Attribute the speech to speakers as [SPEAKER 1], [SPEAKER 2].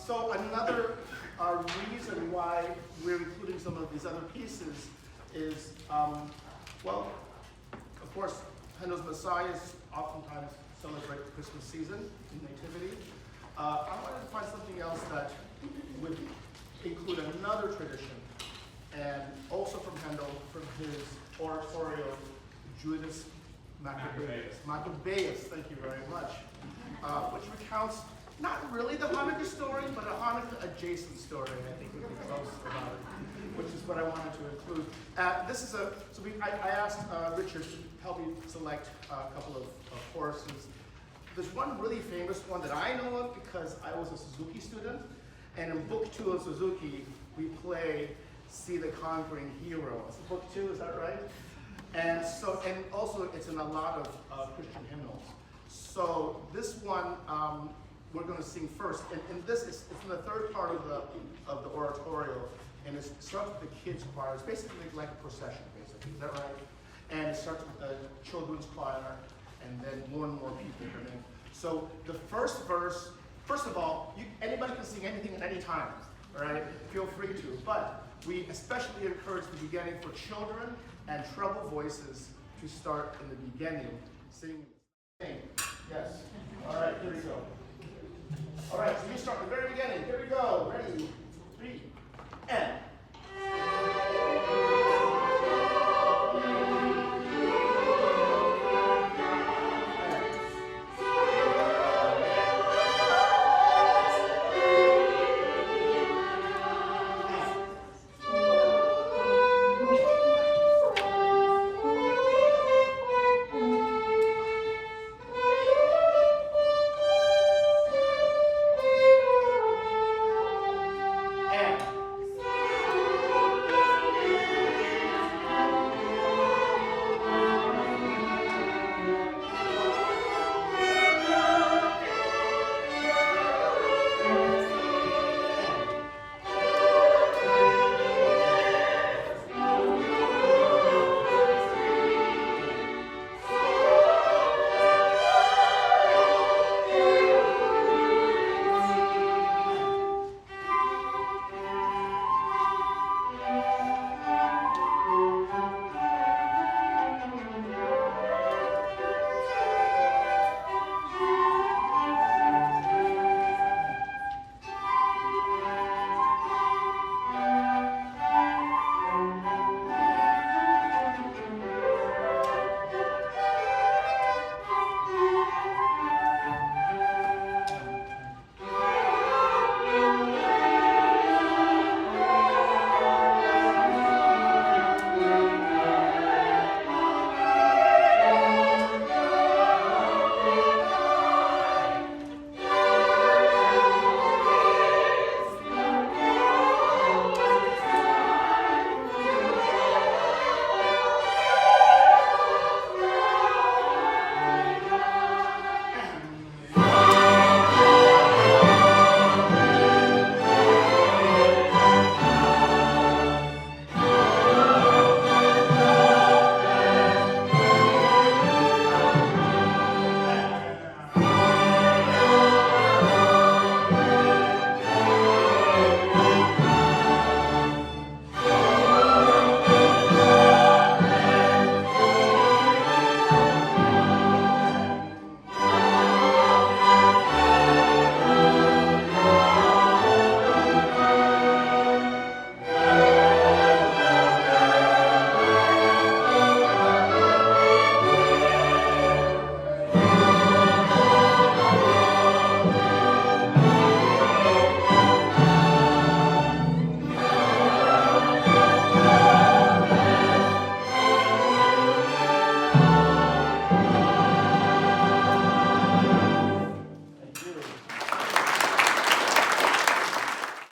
[SPEAKER 1] So another reason why we're including some of these other pieces is, well, of course, Handel's Messiahs oftentimes celebrate the Christmas season in Nativity. I wanted to find something else that would include another tradition, and also from Handel, from his oratorio, Judas Maccabeus. Maccabeus, thank you very much. Which recounts not really the Hanukkah story, but a Hanukkah adjacent story, I think would be close about it, which is what I wanted to include. I asked Richard to help me select a couple of choruses. There's one really famous one that I know of because I was a Suzuki student, and in book 2 of Suzuki, we play See the Conquering Hero. It's book 2, is that right? And also it's in a lot of Christian hymnals. So this one we're going to sing first, and this is it's in the third part of the oratorio, and it starts with the kids' choir. It's basically like a procession, basically. Is that right? And it starts with the children's choir, and then more and more people come in. So the first verse, first of all, anybody can sing anything at any time, all right? Feel free to, but we especially encourage the beginning for children and treble voices to start in the beginning, sing. Yes. All right, here we go. All right, so you start at the very beginning. Here we go. Ready?